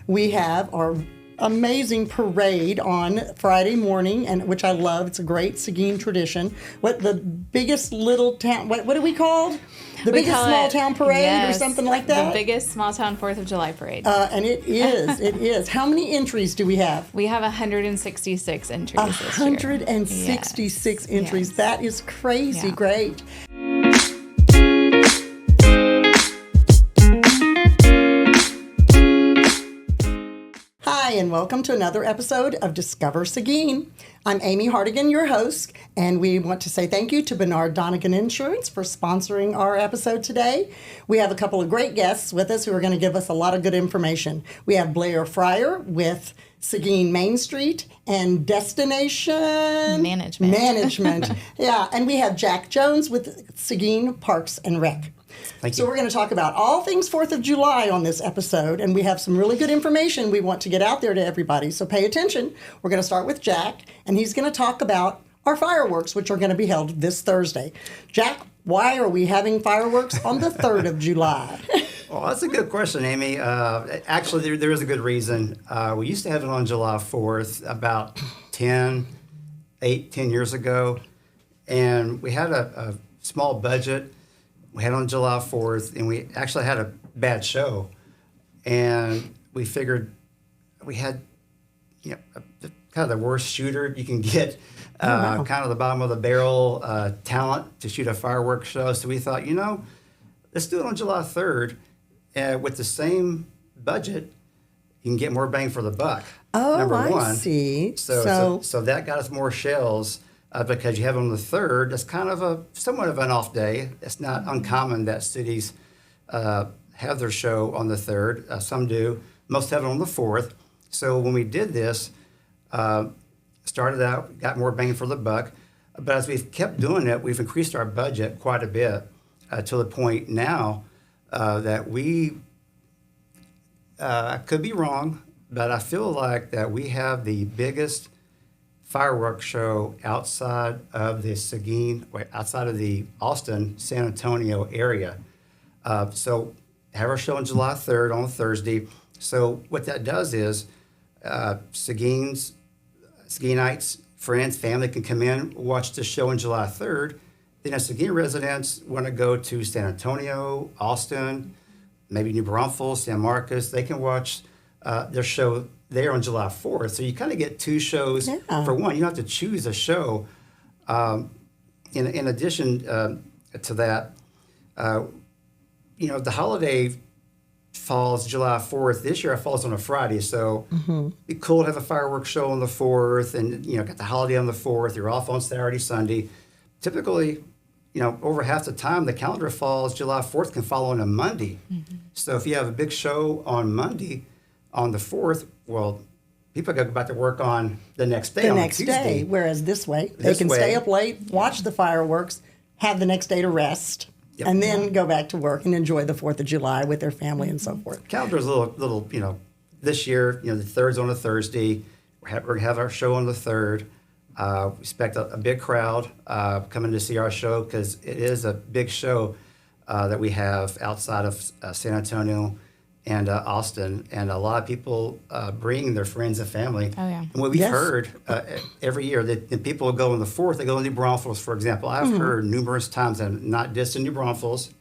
we have our amazing parade on Friday morning, and which I love. It's a great Seguin tradition. What the biggest little town? What are we called? The biggest small town parade or something like that? The biggest small town 4th of July parade. And it is. It is. How many entries do we have? We have 166 entries this year. 166 entries. Yes. That is crazy great. Hi, and welcome to another episode of Discover Seguin. I'm Amy Hartigan, your host, and we want to say thank you to Bernard Donegan Insurance for sponsoring our episode today. We have a couple of great guests with us who are going to give us a lot of good information. We have Blair Fryer with Seguin Main Street and Destination Management. Yeah, and we have Jack Jones with Seguin Parks and Rec. Thank you. So we're going to talk about all things 4th of July on this episode, and we have some really good information we want to get out there to everybody. So pay attention. We're going to start with Jack, and he's going to talk about our fireworks, which are going to be held this Thursday. Jack, why are we having fireworks on the 3rd of July? Well, that's a good question, Amy. Actually, there is a good reason. We used to have it on July 4th about 10 years ago, and we had a small budget. We had it on July 4th, and we actually had a bad show. And we figured we had, kind of the worst shooter you can get, kind of the bottom of the barrel talent to shoot a fireworks show. So we thought, let's do it on July 3rd with the same budget. You can get more bang for the buck. Oh, number one. I see. So that got us more shells. Because you have it on the 3rd, that's kind of somewhat of an off day. It's not uncommon that cities have their show on the 3rd. Some do. Most have it on the 4th. So when we did this, started out, got more bang for the buck. But as we've kept doing it, we've increased our budget quite a bit to the point now that I could be wrong, but I feel like that we have the biggest fireworks show outside of the outside of the Austin, San Antonio area. So have our show on July 3rd on Thursday. So what that does is Seguinites, friends, family can come in, watch the show on July 3rd. Then if Seguin residents want to go to San Antonio, Austin, maybe New Braunfels, San Marcos, they can watch their show there on July 4th. So you kind of get two shows for one. You don't have to choose a show. In addition to that, the holiday falls July 4th. This year it falls on a Friday. So it'd be cool to have a fireworks show on the 4th and, got the holiday on the 4th. You're off on Saturday, Sunday. Typically, over half the time the calendar falls, July 4th can fall on a Monday. Mm-hmm. So if you have a big show on Monday, on the 4th, well, people go back to work on the next day, on Tuesday. Whereas they can stay up late, watch the fireworks, have the next day to rest, and then go back to work and enjoy the 4th of July with their family and so forth. Calendar's a little, this year, the 3rd's on a Thursday. We're going to have our show on the 3rd. We expect a big crowd coming to see our show because it is a big show that we have outside of San Antonio and Austin, and a lot of people bring their friends and family. Oh, yeah. And what we've heard every year, that people will go on the 4th, they go to New Braunfels, for example. I've heard numerous times, and not just in New Braunfels,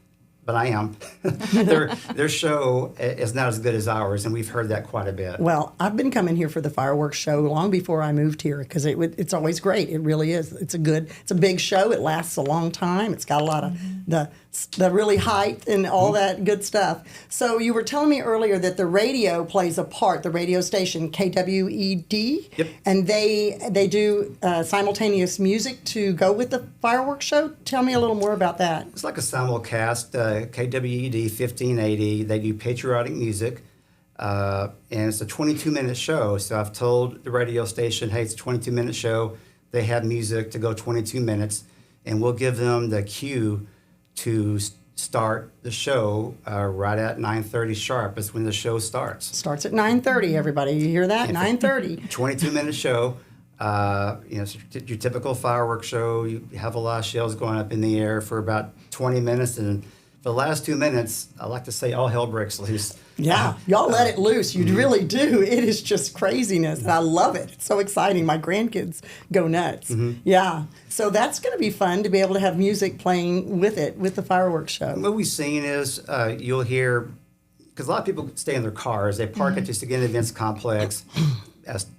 but I am. Their show is not as good as ours, and we've heard that quite a bit. Well, I've been coming here for the fireworks show long before I moved here because it's always great. It really is. It's a big show. It lasts a long time. It's got a lot of the really height and all that good stuff. So you were telling me earlier that the radio plays a part, the radio station KWED, and they do simultaneous music to go with the fireworks show. Tell me a little more about that. It's like a simulcast, KWED 1580. They do patriotic music, and it's a 22-minute show. So I've told the radio station, hey, it's a 22-minute show. They have music to go 22 minutes, and we'll give them the cue to start the show right at 9:30 sharp. Is when the show starts. Starts at 9:30. Everybody, you hear that? 9:30. 22-minute show. It's your typical fireworks show. You have a lot of shells going up in the air for about 20 minutes, and For the last 2 minutes, I like to say all hell breaks loose. Yeah, y'all let it loose. You really do. It is just craziness. And I love it. It's so exciting. My grandkids go nuts. Yeah. So that's going to be fun to be able to have music playing with it, with the fireworks show. What we've seen is you'll hear, because a lot of people stay in their cars. They park at the Seguin Events Complex.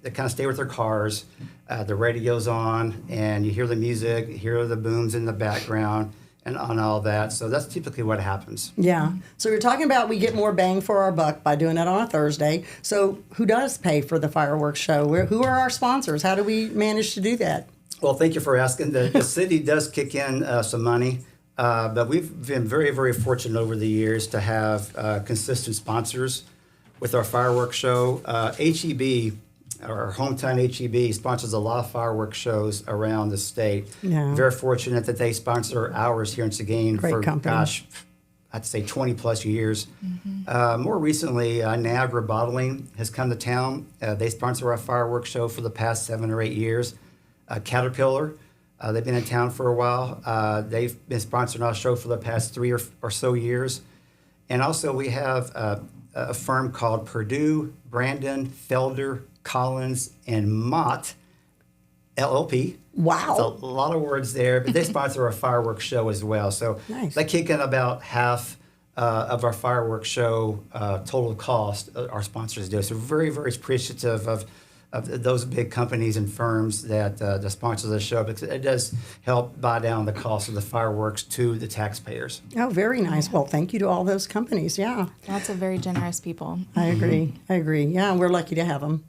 They kind of stay with their cars. The radio's on, and you hear the music, you hear the booms in the background, and on all that. So that's typically what happens. Yeah. So you're talking about we get more bang for our buck by doing it on a Thursday. So who does pay for the fireworks show? Who are our sponsors? How do we manage to do that? Well, thank you for asking. The city does kick in some money, but we've been very, very fortunate over the years to have consistent sponsors with our fireworks show. HEB, our hometown HEB, sponsors a lot of fireworks shows around the state. Yeah. Very fortunate that they sponsor ours here in Seguin Great for, company. gosh, I'd say 20 plus years. More recently, Niagara Bottling has come to town. They sponsor our fireworks show for the past 7 or 8 years. Caterpillar, they've been in town for a while. They've been sponsoring our show for the past 3 or so years. And also we have a firm called Purdue, Brandon, Felder, Collins, and Mott, LLP. Wow. It's a lot of words there, but they sponsor our fireworks show as well. So Nice. they kick in about half of our fireworks show total cost, our sponsors do. So very, very appreciative of those big companies and firms that sponsor the show, because it does help buy down the cost of the fireworks to the taxpayers. Oh, very nice. Well, thank you to all those companies. Yeah. Lots of very generous people. I agree. I agree. Yeah, we're lucky to have them.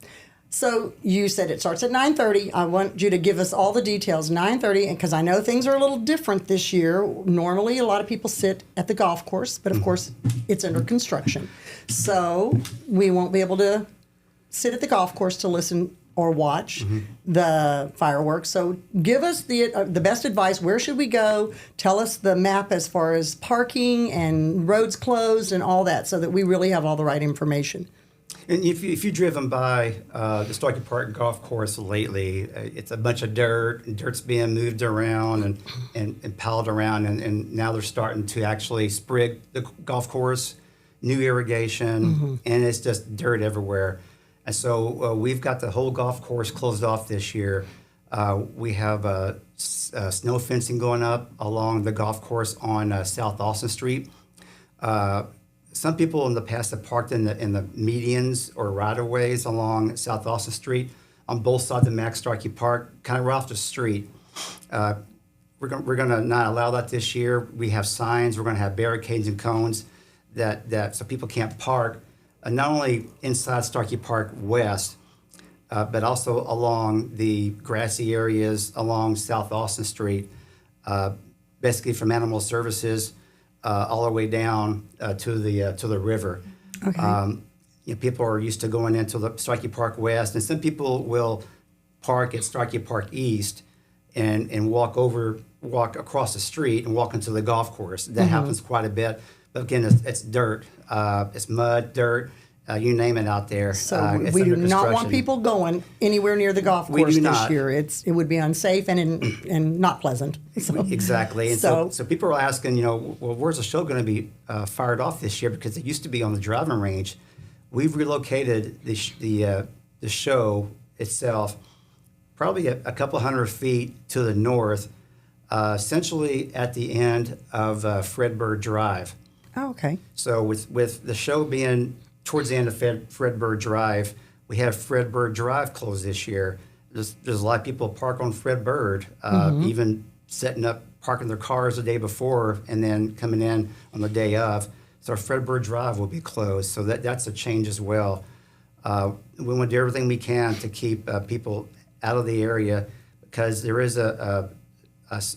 So you said it starts at 9:30. I want you to give us all the details. 9:30, and because I know things are a little different this year. Normally, a lot of people sit at the golf course, but of course, it's under construction. So we won't be able to sit at the golf course to listen or watch the fireworks. So give us the best advice. Where should we go? Tell us the map as far as parking and roads closed and all that, so that we really have all the right information. And if you've driven by the Starkey Park golf course lately, it's a bunch of dirt, and dirt's being moved around and piled around, and now they're starting to actually sprig the golf course, new irrigation, and it's just dirt everywhere. And so we've got the whole golf course closed off this year. We have snow fencing going up along the golf course on South Austin Street. Some people in the past have parked in the medians or right-of-ways along South Austin Street on both sides of Max Starkey Park, kind of right off the street. We're going to not allow that this year. We have signs. We're going to have barricades and cones that so people can't park, not only inside Starkey Park West, but also along the grassy areas along South Austin Street, basically from Animal Services all the way down to the river. Okay. People are used to going into the Starkey Park West, and some people will park at Starkey Park East and walk across the street and walk into the golf course. That happens quite a bit. But again, it's dirt. It's mud, dirt, you name it out there. So It's we do under not want construction. people going anywhere near the golf We course do this not. year. It would be unsafe and not pleasant. So, Exactly. And So- so people are asking, well, where's the show going to be fired off this year? Because it used to be on the driving range. We've relocated the show itself probably a couple hundred feet to the north, essentially at the end of Fred Bird Drive. Oh, okay. So with the show being towards the end of Fred Bird Drive, we have Fred Bird Drive closed this year. There's a lot of people park on Fred Bird, even setting up, parking their cars the day before and then coming in on the day of. So our Fred Bird Drive will be closed. So that's a change as well. We want to do everything we can to keep people out of the area, because there is a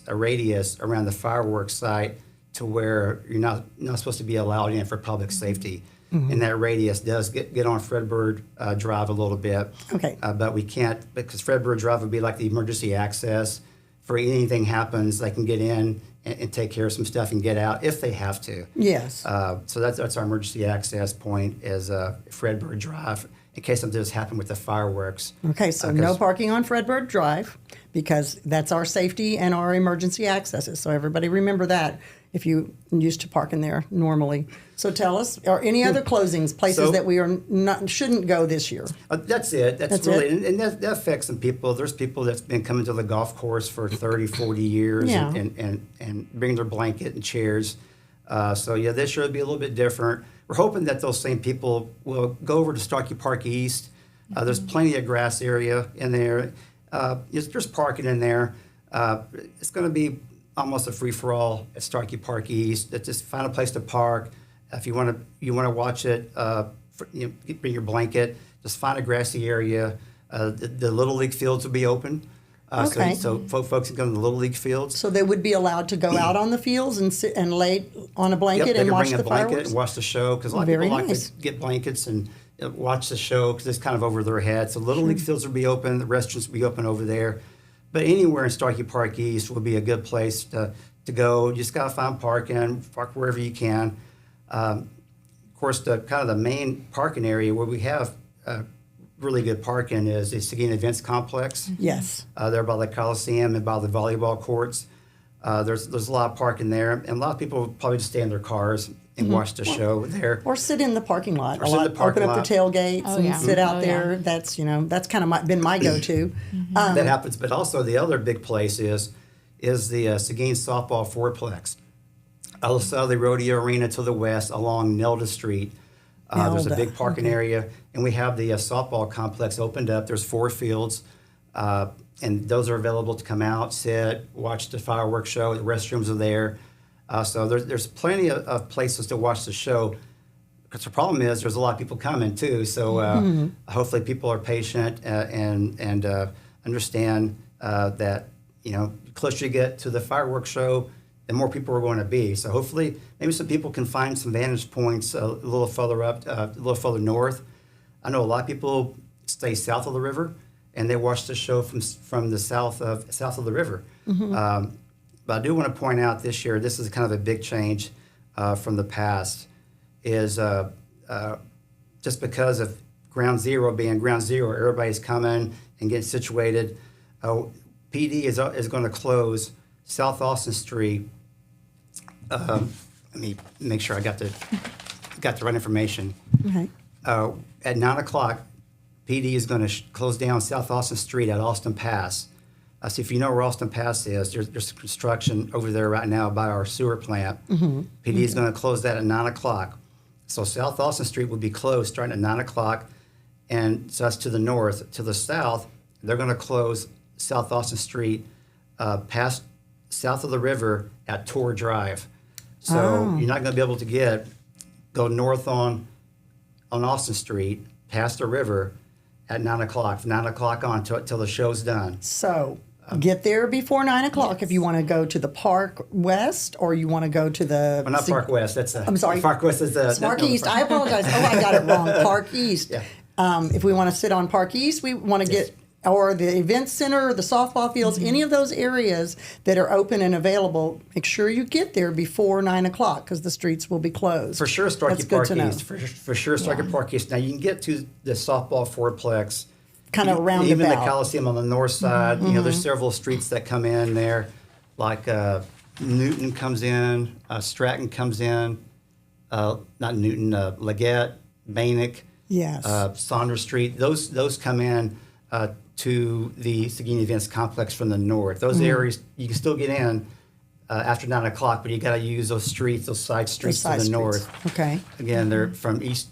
radius around the fireworks site to where you're not supposed to be allowed in for public safety. And that radius does get on Fred Bird Drive a little bit. Okay. But we can't, because Fred Bird Drive would be like the emergency access. For anything happens, they can get in and take care of some stuff and get out if they have to. Yes. So that's our emergency access point, is Fred Bird Drive, in case something does happen with the fireworks. Okay, so no parking on Fred Bird Drive, because that's our safety and our emergency accesses. So everybody remember that. if you used to park in there normally. So tell us, are any other closings, places that we are not shouldn't go this year? That's it. That's really, it? and that affects some people. There's people that's been coming to the golf course for 30, 40 years Yeah. and bring their blanket and chairs. So yeah, this year will be a little bit different. We're hoping that those same people will go over to Starkey Park East. There's plenty of grass area in there. There's parking in there. It's going to be almost a free-for-all at Starkey Park East. Just find a place to park. If you want to watch it, bring your blanket. Just find a grassy area. The Little League fields will be open. Okay. So folks can go to the Little League fields. So they would be allowed to go out on the fields and sit and lay on a blanket Yep, they and can watch bring the a blanket fireworks? and watch the show because a lot of Very people like nice. to get blankets and watch the show because it's kind of over their head. So Little League fields will be open, the restaurants will be open over there. But anywhere in Starkey Park East will be a good place to go. You just got to find parking, park wherever you can. Of course, the kind of the main parking area where we have really good parking is the Seguin Events Complex. Yes. There by the Coliseum and by the volleyball courts. There's a lot of parking there, and a lot of people probably just stay in their cars and watch the show there. Or sit in the parking lot. Or sit in the parking open up lot. the tailgates Oh, and yeah. sit out Oh, there. yeah. That's kind of been my go-to. That happens, but also the other big place is the Seguin Softball Fourplex. Also the Rodeo Arena to the west along Nelda Street. There's a Nelda, big parking area, and we have the softball complex opened up. There's 4 fields, and those are available to come out, sit, watch the fireworks show. The restrooms are there. So there's plenty of places to watch the show. Because the problem is there's a lot of people coming too. So hopefully people are patient and understand that the closer you get to the fireworks show, the more people are going to be. So hopefully maybe some people can find some vantage points a little further up, a little further north. I know a lot of people stay south of the river and they watch the show from the south of the river. But I do want to point out this year, this is kind of a big change from the past, is just because of Ground Zero being Ground Zero, everybody's coming and getting situated. PD is going to close South Austin Street. Let me make sure I got the right information. Okay. At 9 o'clock, PD is going to close down South Austin Street at Austin Pass. So if you know where Austin Pass is, there's construction over there right now by our sewer plant. PD is going to close that at 9 o'clock. So South Austin Street will be closed starting at 9 o'clock. And so that's to the north. To the south, they're going to close South Austin Street past south of the river at Tor Drive. So you're not going to be able to go north on Austin Street past the river at 9 o'clock. From 9 o'clock on till the show's done. So get there before 9 o'clock if you want to go to the Park West or you want to go to the... Well, not Park West. I'm sorry. Park West is the... Park East. I apologize. Oh, I got it wrong. Park East. Yeah. If we want to sit on Park East, we want to get... Or the event center, the softball fields, any of those areas that are open and available, make sure you get there before 9 o'clock because the streets will be closed. For sure, Starkey That's good Park to know. East. For sure, Starkey Park East. Now, you can get to the softball fourplex. Kind of roundabout. Even the Coliseum on the north side. There's several streets that come in there. Like Newton comes in, Stratton comes in, not Newton, Leggett, Bannock, Yes. Saunders Street. Those come in to the Seguin Events Complex from the north. Those areas, you can still get in after 9 o'clock, but you got to use those streets, those side streets to the north. Okay. Again, they're from east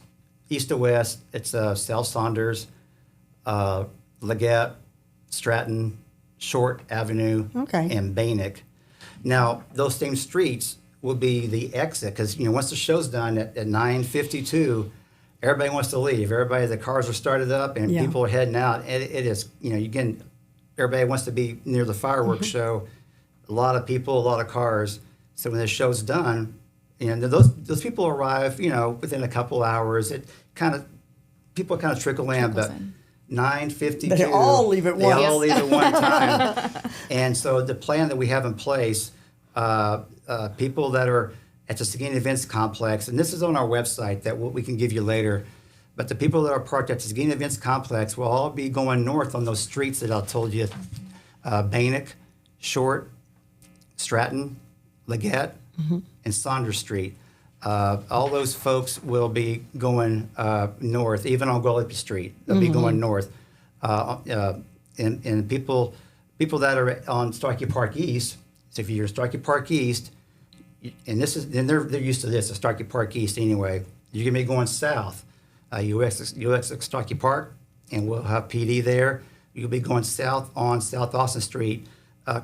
to west. It's South Saunders, Leggett, Stratton, Short Avenue, Okay. and Bannock. Now, those same streets will be the exit because once the show's done at 9:52, everybody wants to leave. The cars are started up and Yeah. people are heading out. It is, everybody wants to be near the fireworks show. A lot of people, a lot of cars. So when the show's done, those people arrive, within a couple hours. People kind of trickle in, but in. 9:52. They all leave at They once. all leave at one time. And so the plan that we have in place, people that are at the Seguin Events Complex, and this is on our website that we can give you later, but the people that are parked at the Seguin Events Complex will all be going north on those streets that I told you, Bannock, Short, Stratton, Leggett, and Saunders Street. All those folks will be going north, even on Gillespie Street. They'll be going north. And people that are on Starkey Park East, so if you're Starkey Park East, and they're used to this at Starkey Park East anyway, you're going to be going south. You exit Starkey Park, and we'll have PD there. You'll be going south on South Austin Street,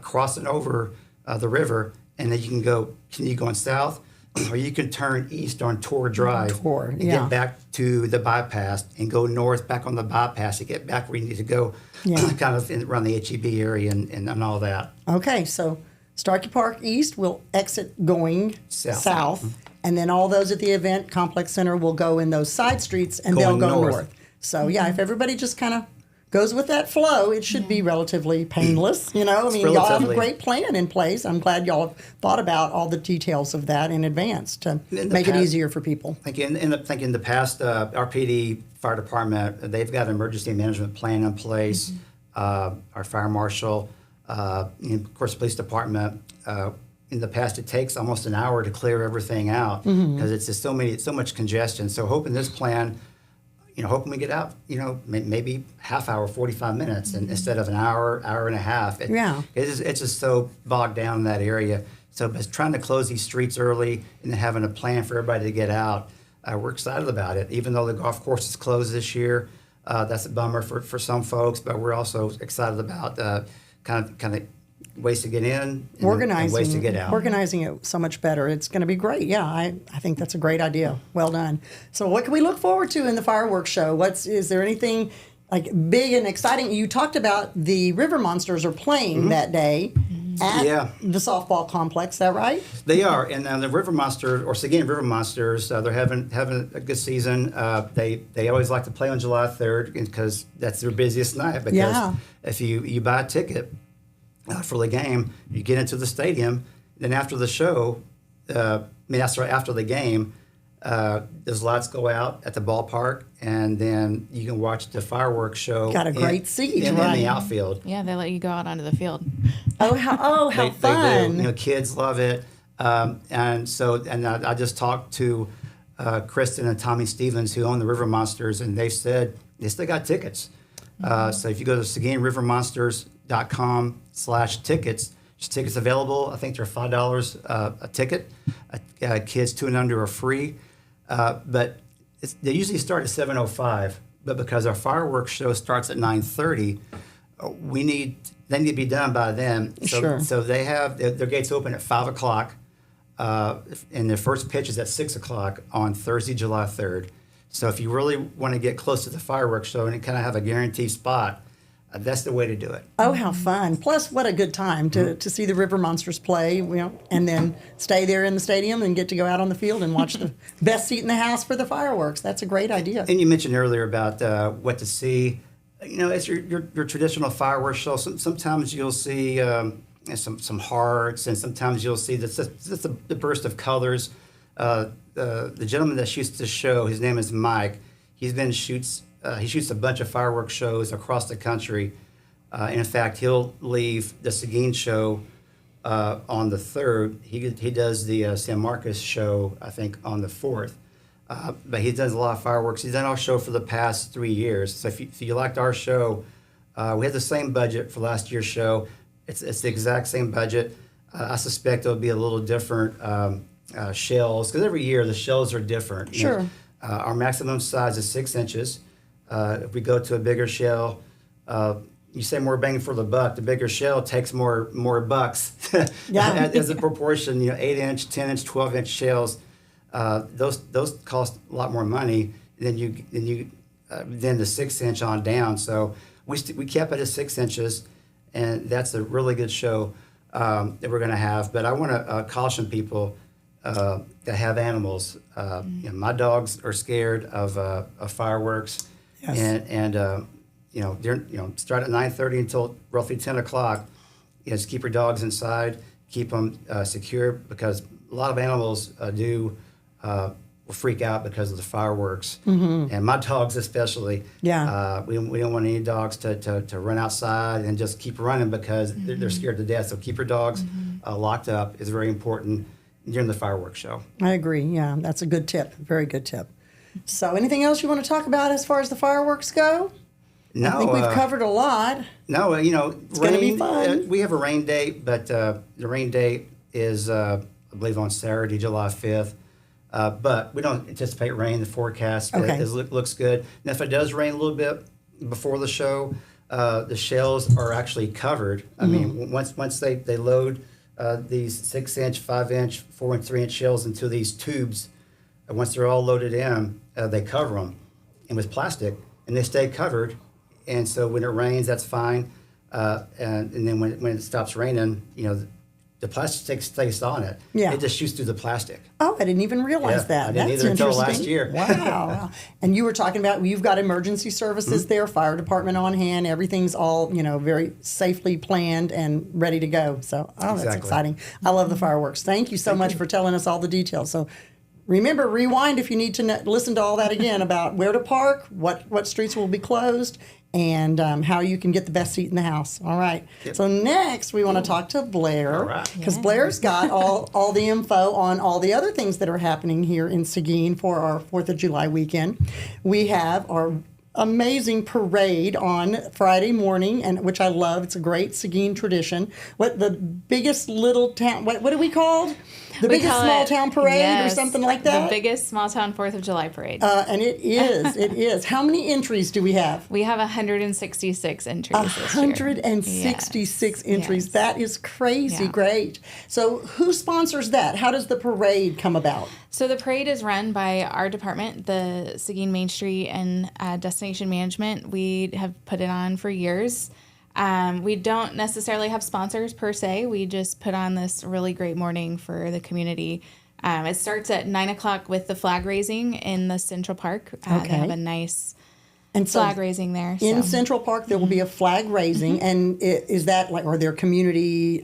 crossing over the river, and then you can continue going south, or you can turn east on Tor Drive and get back to the bypass and go north back on the bypass to get back where you need to go, kind of around the HEB area and all that. Okay, so Starkey Park East will exit going south, and then all those at the event complex center will go in those side streets, and they'll go north. So if everybody just kind of goes with that flow, it should be relatively painless. Y'all have a great plan in place. I'm glad y'all have thought about all the details of that in advance to make it easier for people. Thank you. In the past, our PD fire department, they've got an emergency management plan in place. Our fire marshal, and of course, police department. In the past, it takes almost an hour to clear everything out because it's just so much congestion. So hoping this plan, hoping we get out, maybe half hour, 45 minutes, and instead of an hour and a half. It's just so bogged down in that area. So trying to close these streets early and then having a plan for everybody to get out, we're excited about it. Even though the golf course is closed this year, that's a bummer for some folks, but we're also excited about kind of ways to get in and ways to get out. Organizing it so much better. It's going to be great. Yeah, I think that's a great idea. Well done. So what can we look forward to in the fireworks show? Is there anything like big and exciting? You talked about the River Monsters are playing that day at the softball complex. Is that right? They are. And the River Monsters, or Seguin River Monsters, they're having a good season. They always like to play on July 3rd because that's their busiest night. Because if you buy a ticket for the game, you get into the stadium. Then after the show, after the game, those lights go out at the ballpark, and then you can watch the fireworks show. Got a great seat in the outfield. Yeah, they let you go out onto the field. How fun! They do. Kids love it, and I just talked to Kristen and Tommy Stevens, who own the River Monsters, and they said they still got tickets. So if you go to SeguinRiverMonsters.com/tickets, there's tickets available. I think they're $5 a ticket. Kids 2 and under are free. But they usually start at 7:05. But because our fireworks show starts at 9:30, they need to be done by then. So they have their gates open at 5 o'clock, and their first pitch is at 6 o'clock on Thursday, July 3rd. So if you really want to get close to the fireworks show and kind of have a guaranteed spot, that's the way to do it. Oh, how fun. Plus, what a good time to see the River Monsters play, and then stay there in the stadium and get to go out on the field and watch the best seat in the house for the fireworks. That's a great idea. And you mentioned earlier about what to see. It's your traditional fireworks show. Sometimes you'll see some hearts, and sometimes you'll see the burst of colors. The gentleman that shoots the show, his name is Mike. He shoots a bunch of fireworks shows across the country. And in fact, he'll leave the Seguin show on the 3rd. He does the San Marcos show, I think, on the 4th. But he does a lot of fireworks. He's done our show for the past 3 years. So if you liked our show, we had the same budget for last year's show. It's the exact same budget. I suspect it'll be a little different shells, because every year the shells are different. Sure. Our maximum size is 6 inches. If we go to a bigger shell, you say more bang for the buck. The bigger shell takes more bucks. As a proportion. 8-inch, 10-inch, 12-inch shells. Those cost a lot more money than the 6-inch on down. So we kept it at 6 inches, and that's a really good show that we're going to have. But I want to caution people that have animals. My dogs are scared of fireworks. Yes. And start at 9:30 until roughly 10 o'clock. Just keep your dogs inside, keep them secure, because a lot of animals will freak out because of the fireworks, and my dogs especially. Yeah. We don't want any dogs to run outside and just keep running because they're scared to death. So keep your dogs locked up is very important. during the fireworks show. I agree. Yeah, that's a good tip. Very good tip. So anything else you want to talk about as far as the fireworks go? No, I think we've covered a lot. No, it's going to be fun. We have a rain date, but the rain date is, I believe, on Saturday, July 5th. But we don't anticipate rain. The forecast looks good. And if it does rain a little bit before the show, the shells are actually covered. I mean, once they load these 6-inch, 5-inch, 4 and 3-inch shells into these tubes, once they're all loaded in, they cover them and with plastic, and they stay covered. And so when it rains, that's fine. And then when it stops raining, the plastic stays on it. Yeah. It just shoots through the plastic. Oh, I didn't even realize that. I didn't That's either until interesting. last year. Wow. And you were talking about you've got emergency services there, fire department on hand. Everything's all, very safely planned and ready to go. So, that's Exactly. exciting. I love the fireworks. Thank you so much for telling us all the details. So, remember, rewind if you need to listen to all that again about where to park, what streets will be closed, and how you can get the best seat in the house. All right. Yep. So next we want to talk to Blair, All right. because Blair's got all the info on all the other things that are happening here in Seguin for our 4th of July weekend. We have our amazing parade on Friday morning, and which I love. It's a great Seguin tradition. What the biggest little town? What are we called? The biggest small town parade or something like that? The biggest small town 4th of July parade. And it is. It is. How many entries do we have? We have 166 entries this year. 166 entries. Yes. That is crazy Yeah. great. So who sponsors that? How does the parade come about? So the parade is run by our department, the Seguin Main Street and Destination Management. We have put it on for years. We don't necessarily have sponsors per se. We just put on this really great morning for the community. It starts at 9 o'clock with the flag raising in the Central Park. They have a nice flag raising there. In Central Park, there will be a flag raising. And is that are there community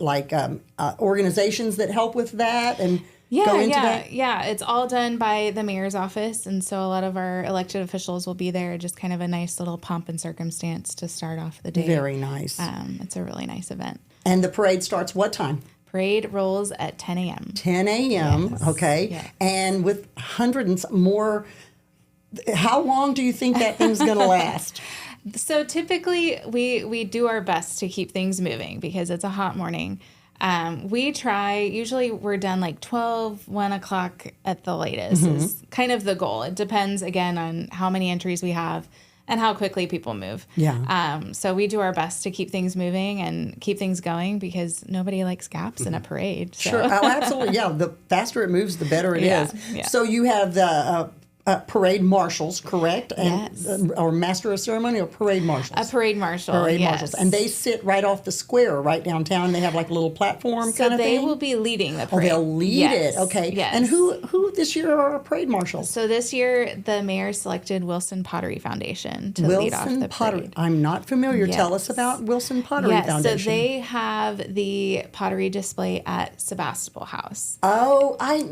organizations that help with that and go into that? Yeah. It's all done by the mayor's office. And so a lot of our elected officials will be there. Just kind of a nice little pomp and circumstance to start off the day. Very nice. It's a really nice event. And the parade starts what time? Parade rolls at 10 a.m. 10 a.m. Yes. Okay. Yes. And with hundreds more, how long do you think that thing's going to last? So typically we do our best to keep things moving because it's a hot morning. We try, usually we're done like 12, 1 o'clock at the latest is kind of the goal. It depends, again, on how many entries we have and how quickly people move. Yeah. So we do our best to keep things moving and keep things going because nobody likes gaps in a parade. So. Sure. Oh, absolutely. Yeah. The faster it moves, the better it is. Yeah. So you have the parade marshals, correct? And, Yes. or master of ceremony or parade marshals? A parade marshal. Parade yes. marshals. And they sit right off the square right downtown. They have like a little platform So kind of they thing? will be leading the Oh, parade. they'll lead Yes. it. Okay. Yes. And who this year are our parade marshals? So this year, the mayor selected Wilson Pottery Foundation to lead off the Wilson Pottery. parade. I'm not familiar. Tell Yes. us about Wilson Pottery Yes, Foundation. so they have the pottery display at Sebastopol House. Oh, I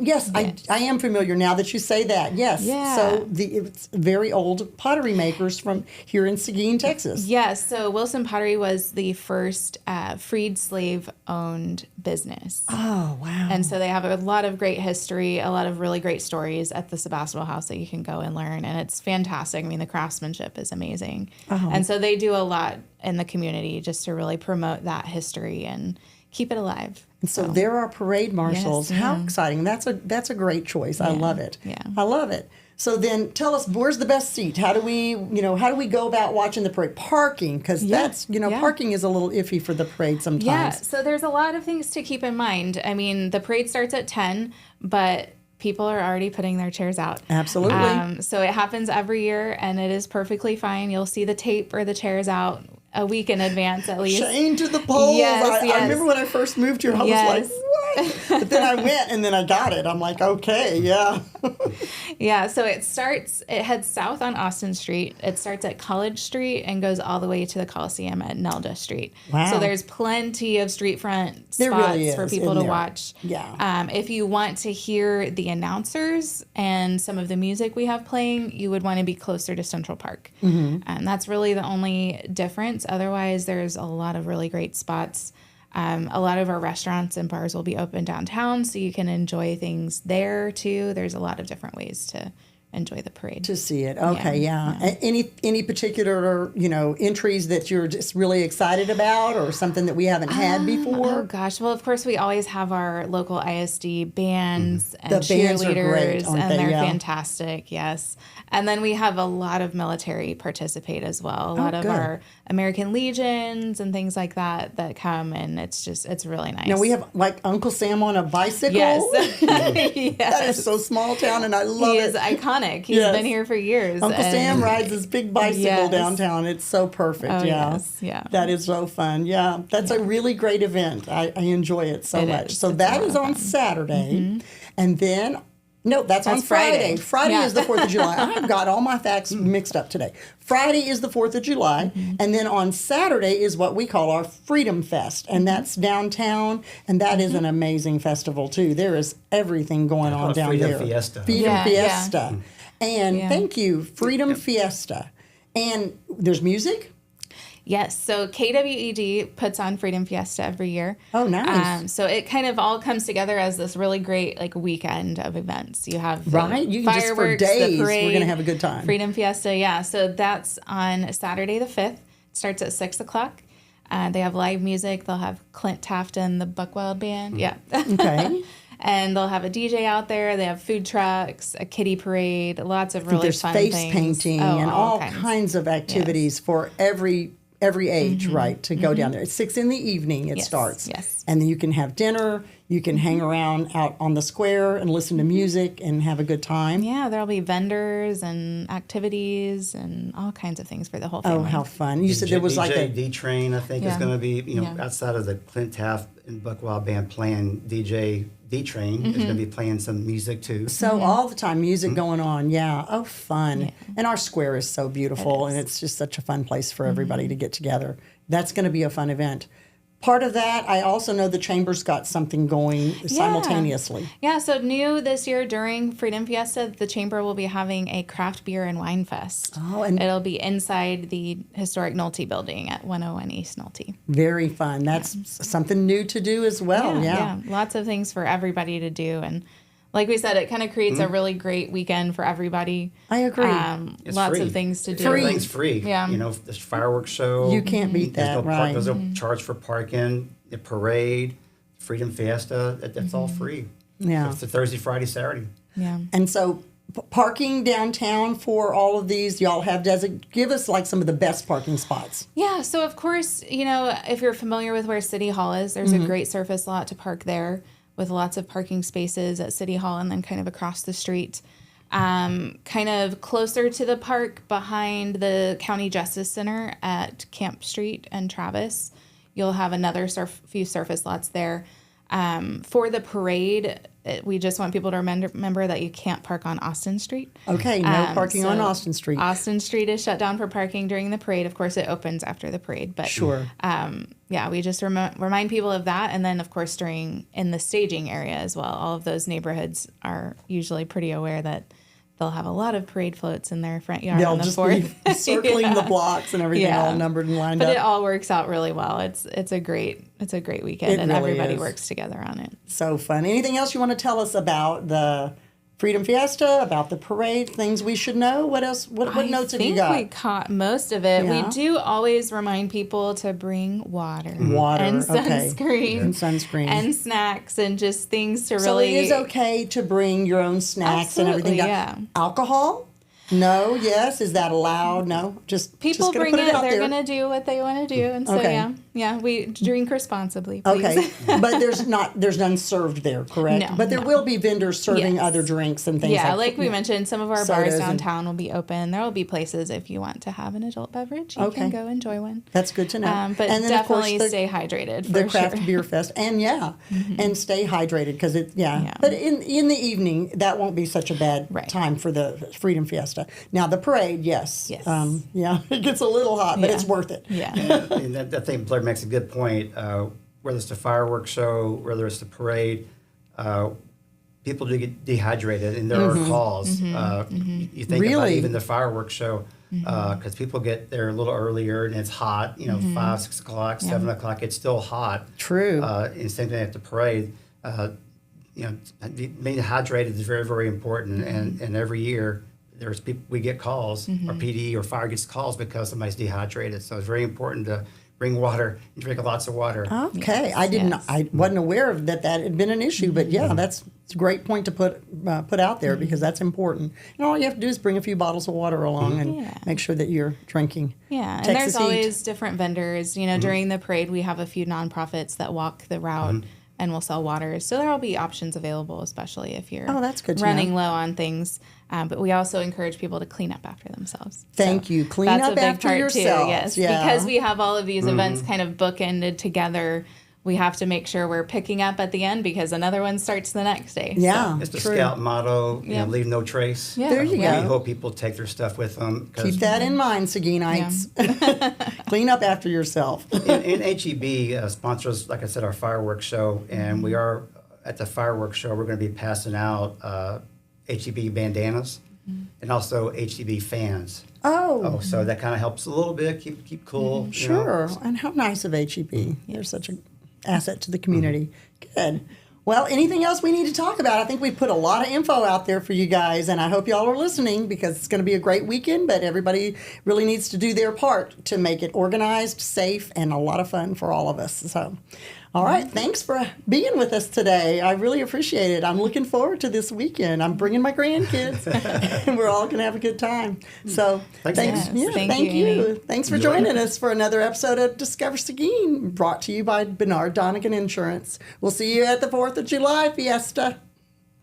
am familiar now that you say that. Yes. Yeah. So it's very old pottery makers from here in Seguin, Texas. Yes, so Wilson Pottery was the first freed slave-owned business. Oh, wow. And so they have a lot of great history, a lot of really great stories at the Sebastopol House that you can go and learn. And it's fantastic. I mean, the craftsmanship is amazing. Oh. And so they do a lot in the community just to really promote that history and keep it alive. And so there are parade marshals. Yes, How yeah. exciting. That's a great choice. I love it. Yeah. I love it. So then tell us, where's the best seat? How do we go about watching the parade? Parking, because that's, parking is a little iffy for the parade sometimes. Yeah, so there's a lot of things to keep in mind. I mean, the parade starts at 10, but people are already putting their chairs out. Absolutely. So it happens every year, and it is perfectly fine. You'll see the tape or the chairs out a week in advance at least. Chained to the poles. Yes, I remember when I first moved here, I was like, what? But then I went and then I got it. I'm like, okay, yeah. Yeah, so it heads south on Austin Street. It starts at College Street and goes all the way to the Coliseum at Nelda Street. Wow. So there's plenty of street front There spots really for is, people isn't to there? watch. Yeah. If you want to hear the announcers and some of the music we have playing, you would want to be closer to Central Park. Mm-hmm. And that's really the only difference. Otherwise, there's a lot of really great spots. A lot of our restaurants and bars will be open downtown, so you can enjoy things there too. There's a lot of different ways to enjoy the parade. To see it. Okay, yeah. Any particular, entries that you're just really excited about or something that we haven't had before? Oh gosh. Well, of course we always have our local ISD bands and The bands are cheerleaders, great, aren't and they? they're Yeah. fantastic. Yes. And then we have a lot of military participate as well. A lot of good. our American Legions and things like that come, and it's really nice. Now we have like Uncle Sam on a bicycle. Yes. That Yes. is so small town, and I love He it. is iconic. He's Yes. been here for years. Uncle and- Sam rides his big bicycle Yes. downtown. It's so perfect. Oh, yeah. yes. Yeah. That is so fun. Yeah. That's a really great event. I enjoy it so It much. is. So It's that a lot is of on fun. Saturday. And then, no, that's on That's Friday. Friday. Friday Yeah. is the 4th of July. I've got all my facts mixed up today. Friday is the 4th of July. And then on Saturday is what we call our Freedom Fest. And that's downtown. And that is an amazing festival, too. There is everything going on down Freedom there. Fiesta. Freedom Yeah, yeah. Fiesta. And thank you, Freedom Fiesta. And there's music? Yes. So KWED puts on Freedom Fiesta every year. Oh, nice. So it kind of all comes together as this really great weekend of events. You have the Right? You can just for fireworks, days, the we're parade, gonna have a good time. Freedom Fiesta, yeah. So that's on Saturday the 5th. It starts at 6 o'clock. They have live music. They'll have Clint Taft and the Buckwild Band. Yeah. Okay. And they'll have a DJ out there. They have food trucks, a kiddie parade, lots of really There's fun face things. painting Oh, and all kinds of activities for every age, right, to go down there. It's 6 in the evening it Yes, starts. yes. And then you can have dinner, you can hang around out on the square and listen to music and have a good time. Yeah, there'll be vendors and activities and all kinds of things for the whole family. Oh, how fun. You said there was like DJ a... D-Train, I think, is Yeah. going to be, Yeah. outside of the Clint Taft and Buckwild Band playing DJ D-Train is going to be playing some music too. So all the time, music going on, yeah. Oh, fun. And our square is so beautiful, It is. and it's just such a fun place for everybody to get together. That's going to be a fun event. Part of that, I also know the Chamber's got something going simultaneously. Yeah, so new this year during Freedom Fiesta, the Chamber will be having a craft beer and wine fest. Oh, and It'll be inside the historic Nolte building at 101 East Nolte. very fun. That's something new to do as well. Yeah. Lots of things for everybody to do. And like we said, it kind of creates a really great weekend for everybody. I agree. It's Lots free. of things to do. Everything's free. Yeah. This fireworks show. You can't beat There's that, no right? There's no charge for parking. The parade, Freedom Fiesta, that's all free. Yeah. It's a Thursday, Friday, Saturday. Yeah. And so parking downtown for all of these, y'all have give us like some of the best parking spots. Yeah, so of course, if you're familiar with where City Hall is, there's a great surface lot to park there with lots of parking spaces at City Hall and then kind of across the street. Kind of closer to the park behind the County Justice Center at Camp Street and Travis, you'll have another few surface lots there. For the parade, we just want people to remember that you can't park on Austin Street. Okay, no parking on So Austin Street. Austin Street is shut down for parking during the parade. Of course, it opens after the parade, but Sure. yeah, we just remind people of that, and then of course in the staging area as well. All of those neighborhoods are usually pretty aware that they'll have a lot of parade floats in their front yard They'll on the just 4th. be circling the Yeah. blocks and everything Yeah. all numbered and lined But up. it all works out really well. It's a great weekend, It and really everybody is. works together on it. So fun. Anything else you want to tell us about the Freedom Fiesta, about the parade, things we should know? What else? What notes have you got? I think we caught most of it. Yeah. We do always remind people to bring water. Water, And okay. sunscreen. And sunscreen. And snacks and just things to So really... it is okay to bring your own snacks and everything. Absolutely, yeah. Alcohol? No, yes. Is that allowed? No. People just gonna bring put it, out they're there. going to do what they want to do. And so, Okay. yeah, we drink responsibly, please. Okay, but there's none served there, correct? No, But there no. will be vendors serving Yes. other drinks and things. Yeah, like we mentioned, some of our sodas bars and- downtown will be open. There will be places if you want to have an adult beverage, you Okay. can go enjoy one. That's good to know. But and then, of course, definitely stay hydrated for the craft sure. beer fest, and and stay hydrated because Yeah. But in the evening, that won't be such a bad Right. time for the Freedom Fiesta. Now the parade, yes, Yes. yeah, it gets a little hot, but Yeah. it's worth it. Yeah. And that thing Blair makes a good point. Whether it's the fireworks show, whether it's the parade, people do get dehydrated, and there are calls. You think about Really? even the fireworks show. because people get there a little earlier and it's hot, 5, 6 o'clock, 7 o'clock, it's still hot. True. And same thing at the parade. Being hydrated is very, very important. And every year there's people, we get calls, or PD or fire gets calls because somebody's dehydrated. So it's very important to bring water and drink lots of water. Okay, I wasn't aware of that had been an issue, but yeah, that's a great point to put out there because that's important. And all you have to do is bring a few bottles of water along and make sure that you're drinking. Yeah, and there's always different vendors. During the parade, we have a few nonprofits that walk the route and will sell water. So there will be options available, especially if you're that's good to running know. low on things. But we also encourage people to clean up after themselves. Thank you. Clean up after yourself. Yes, yeah. Because we have all of these events kind of bookended together. We have to make sure we're picking up at the end because another one starts the next day. Yeah, it's the Scout motto, leave no trace. Yeah. There you go. We hope people take their stuff with them. Keep that in mind, Seguinites. Clean up after yourself. And HEB sponsors, like I said, our fireworks show, and we are at the fireworks show. We're going to be passing out HEB bandanas and also HEB fans. Oh, So that kind of helps a little bit, keep cool. sure. And how nice of HEB. They're such an asset to the community. Good. Well, anything else we need to talk about? I think we put a lot of info out there for you guys, and I hope y'all are listening because it's going to be a great weekend, but everybody really needs to do their part to make it organized, safe, and a lot of fun for all of us. So, all right, thanks for being with us today. I really appreciate it. I'm looking forward to this weekend. I'm bringing my grandkids, and we're all going to have a good time. So, Thanks. Thank you, Amy. Thanks for joining us for another episode of Discover Seguin, brought to you by Bernard Donegan Insurance. We'll see you at the 4th of July Fiesta.